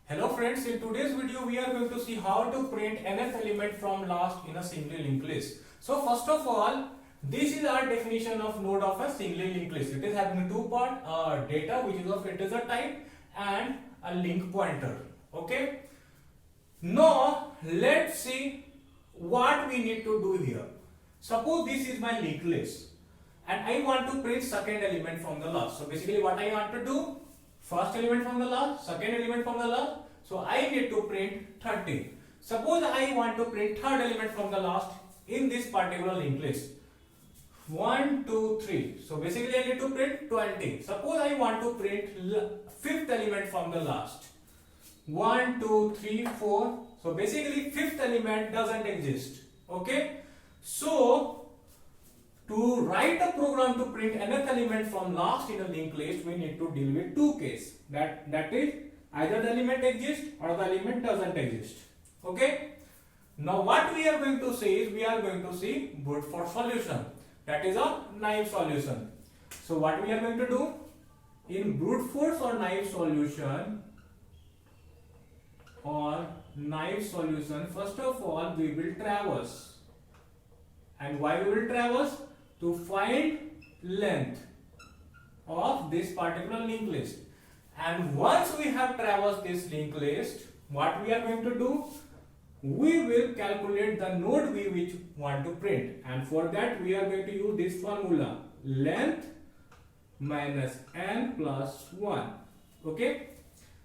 Hello friends, in today's video we are going to see how to print nth element from last in a singly linked list. So first of all, this is our definition of node of a singly linked list. It is having two part, data which is of integer type and a link pointer. Okay. Now let's see what we need to do here. Suppose this is my linked list and I want to print second element from the last. So basically what I want to do, first element from the last, second element from the last. So I need to print 30. Suppose I want to print third element from the last in this particular linked list. 1, 2, 3. So basically I need to print 20. Suppose I want to print fifth element from the last. 1, 2, 3, 4. So basically fifth element doesn't exist. Okay. So to write a program to print nth element from last in a linked list, we need to deal with two cases. That is either the element exists or the element doesn't exist. Okay. Now what we are going to see is we are going to see brute force solution. That is a naive solution. So what we are going to do in brute force or naive solution, first of all we will traverse. And why we will traverse? To find length of this particular linked list. And once we have traversed this linked list, what we are going to do? We will calculate the node we which want to print, and for that we are going to use this formula, length minus n plus 1. Okay.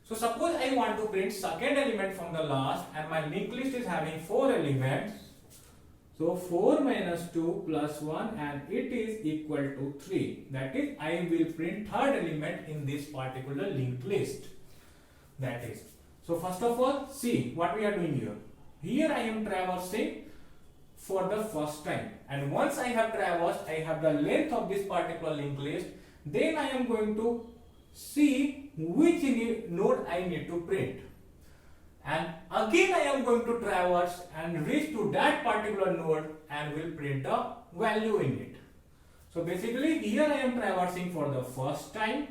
So suppose I want to print second element from the last and my linked list is having 4 elements. So 4 minus 2 plus 1 and it is equal to 3. That is, I will print third element in this particular linked list. That is. So first of all, see what we are doing here. Here I am traversing for the first time. And once I have traversed, I have the length of this particular linked list. Then I am going to see which node I need to print. And again I am going to traverse and reach to that particular node and will print a value in it. So basically here I am traversing for the first time,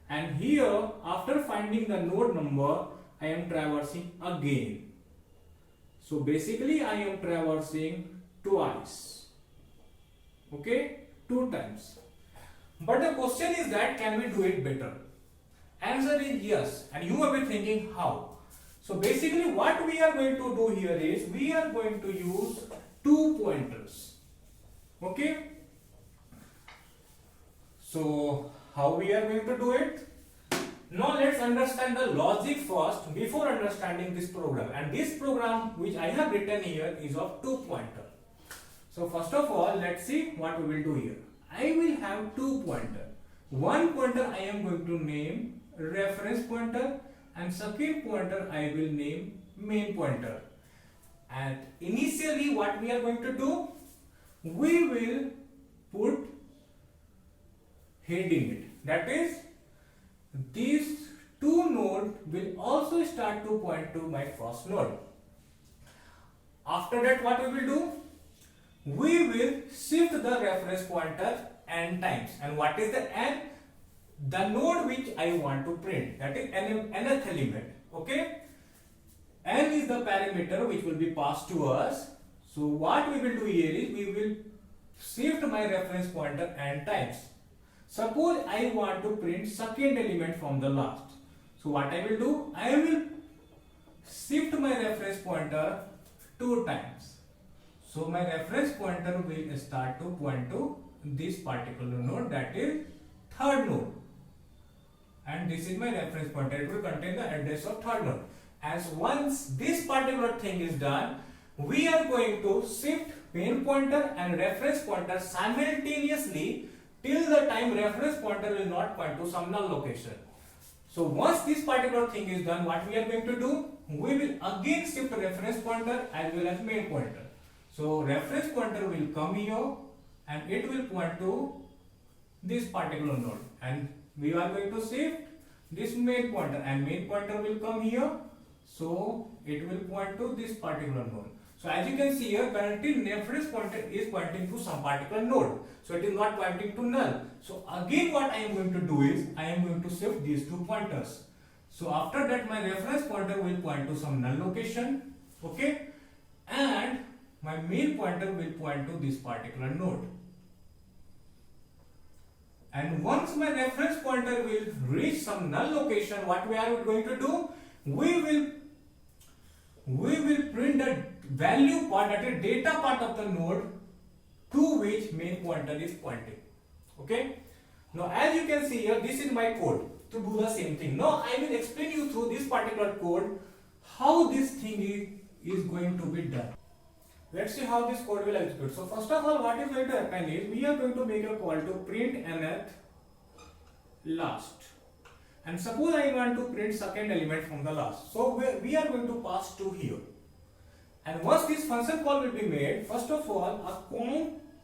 and here after finding the node number I am traversing again. So basically I am traversing twice. Okay, 2 times. But the question is that can we do it better? Answer is yes, and you may be thinking how. So basically what we are going to do here is we are going to use 2 pointers. Okay. So how we are going to do it? Now let's understand the logic first before understanding this program. And this program which I have written here is of 2 pointer. So first of all, let's see what we will do here. I will have 2 pointer. One pointer I am going to name reference pointer, and second pointer I will name main pointer. And initially what we are going to do, we will put head in it. That is, these 2 nodes will also start to point to my first node. After that what we will do? We will shift the reference pointer n times. And what is the n? The node which I want to print, that is nth element. Okay. N is the parameter which will be passed to us. So what we will do here is we will shift my reference pointer n times. Suppose I want to print second element from the last. So what I will do? I will shift my reference pointer 2 times. So my reference pointer will start to point to this particular node, that is third node. And this is my reference pointer. It will contain the address of third node. As once this particular thing is done, we are going to shift main pointer and reference pointer simultaneously till the time reference pointer will not point to some null location. So once this particular thing is done, what we are going to do? We will again shift reference pointer as well as main pointer. So reference pointer will come here and it will point to this particular node, and we are going to shift this main pointer and main pointer will come here, so it will point to this particular node. So as you can see here, currently reference pointer is pointing to some particular node, so it is not pointing to null. So again what I am going to do is I am going to shift these 2 pointers. So after that my reference pointer will point to some null location, okay, and my main pointer will point to this particular node. And once my reference pointer will reach some null location, what we are going to do, we will print the value part, that is data part of the node to which main pointer is pointing. Okay, now as you can see here, this is my code to do the same thing. Now I will explain you through this particular code how this thing is going to be done. Let's see how this code will execute. So first of all, what is going to happen is we are going to make a call to print nth last, and suppose I want to print second element from the last. So we are going to pass 2 here, and once this function call will be made, first of all a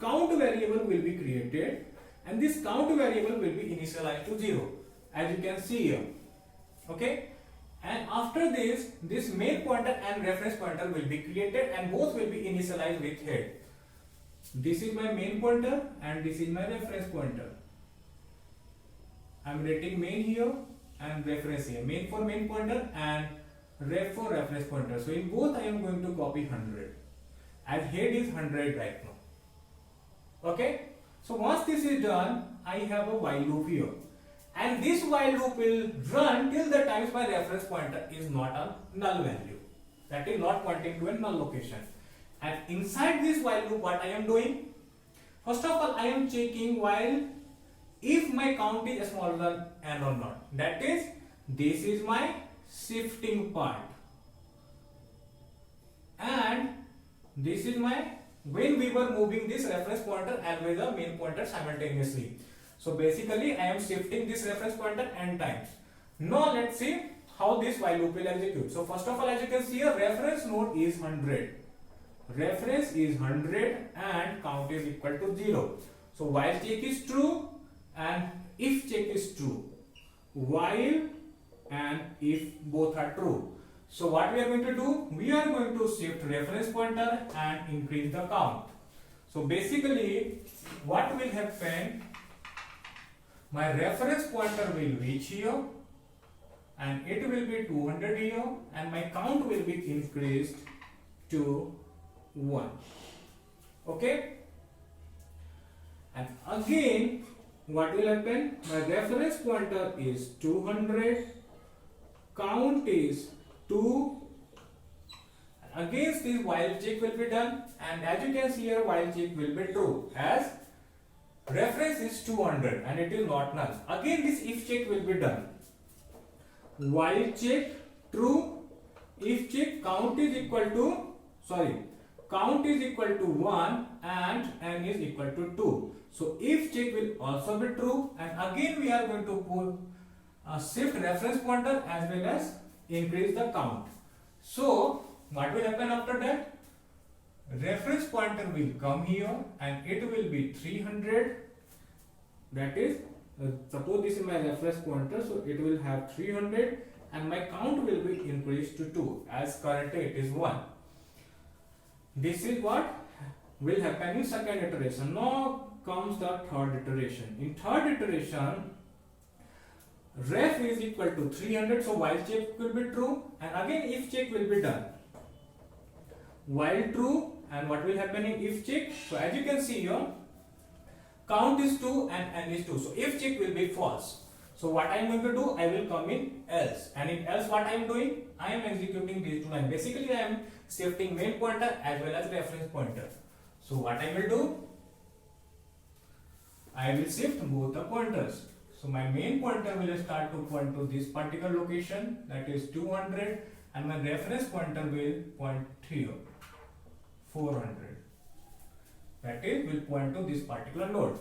count variable will be created, and this count variable will be initialized to 0, as you can see here. Okay, and after this main pointer and reference pointer will be created, and both will be initialized with head. This is my main pointer and this is my reference pointer. I am writing main here and reference here. Main for main pointer and ref for reference pointer. So in both I am going to copy 100, as head is 100 right now. Okay, so once this is done, I have a while loop here. And this while loop will run till the times my reference pointer is not a null value, that is not pointing to a null location. And inside this while loop, what I am doing? First of all, I am checking while if my count is smaller than n or not. That is, this is my shifting part, and this is my when we were moving this reference pointer and with the main pointer simultaneously. So basically I am shifting this reference pointer n times. Now let's see how this while loop will execute. So first of all, as you can see, a reference node is 100. Reference is 100 and count is equal to 0. So while check is true and if check is true. While and if both are true. So what we are going to do? We are going to shift reference pointer and increase the count. So basically what will happen? My reference pointer will reach here and it will be 200 here, and my count will be increased to 1. Okay, and again what will happen? My reference pointer is 200, count is 2. Against this while check will be done, and as you can see here, while check will be true as reference is 200 and it is not null. Again this if check will be done. While check true, if check count is equal to one and n is equal to 2. So if check will also be true, and again we are going to pull shift reference pointer as well as increase the count. So what will happen after that? Reference pointer will come here and it will be 300. That is, suppose this is my reference pointer, so it will have 300 and my count will be increased to 2 as currently it is 1. This is what will happen in second iteration. Now comes the third iteration. In third iteration, ref is equal to 300, so while check will be true, and again if check will be done. While true, and what will happen in if check? So as you can see here, count is 2 and n is 2. So if check will be false. So what I am going to do? I will come in else, and in else what I am doing? I am executing these two lines. Basically I am shifting main pointer as well as reference pointer. So what I will do? I will shift both the pointers. So my main pointer will start to point to this particular location, that is 200, and my reference pointer will point here, 400. That is, will point to this particular node.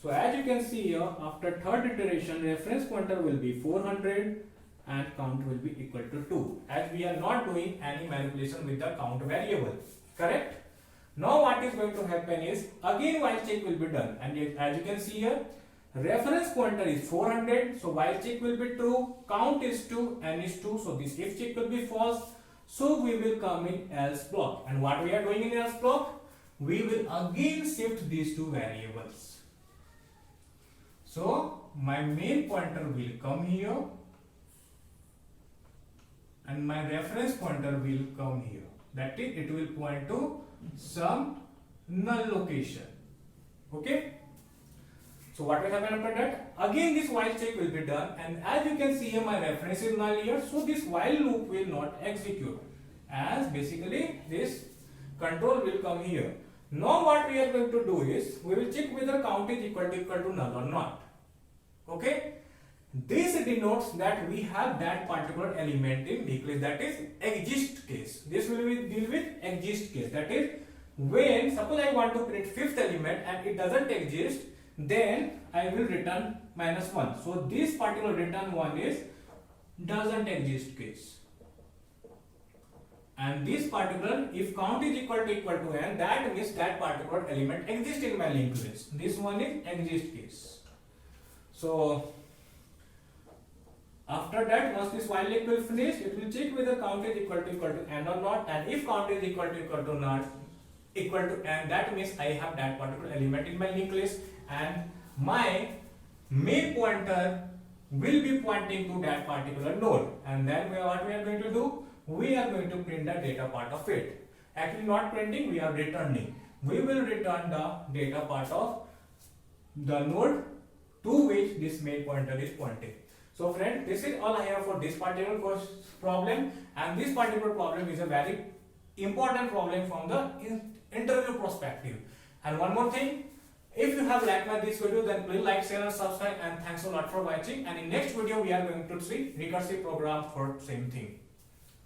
So as you can see here, after third iteration, reference pointer will be 400 and count will be equal to 2, as we are not doing any manipulation with the count variable. Correct? Now what is going to happen is, again while check will be done, and as you can see here, reference pointer is 400, so while check will be true, count is 2, n is 2, so this if check will be false, so we will come in else block. And what we are doing in else block? We will again shift these two variables. So my main pointer will come here and my reference pointer will come here. That is, it will point to some null location. Okay. So what will happen after that? Again this while check will be done, and as you can see here my reference is null here, so this while loop will not execute, as basically this control will come here. Now what we are going to do is, we will check whether count is equal to null or not. Okay. This denotes that we have that particular element in linked list, that is exist case. This will deal with exist case, that is when suppose I want to print fifth element and it doesn't exist, then I will return -1. So this particular return 1 is doesn't exist case. And this particular, if count is equal to n, that means that particular element exists in my linked list. This one is exist case. So after that, once this while loop will finish, it will check whether count is equal to n or not, and if count is equal to not equal to n, that means I have that particular element in my linked list, and my main pointer will be pointing to that particular node. And then what we are going to do? We are going to print the data part of it. Actually not printing, we are returning. We will return the data part of the node to which this main pointer is pointing. So friends, this is all I have for this particular problem, and this particular problem is a very important problem from the interview perspective. And one more thing, if you have liked this video, then please like, share and subscribe, and thanks a lot for watching. And in next video we are going to see recursive program for same thing.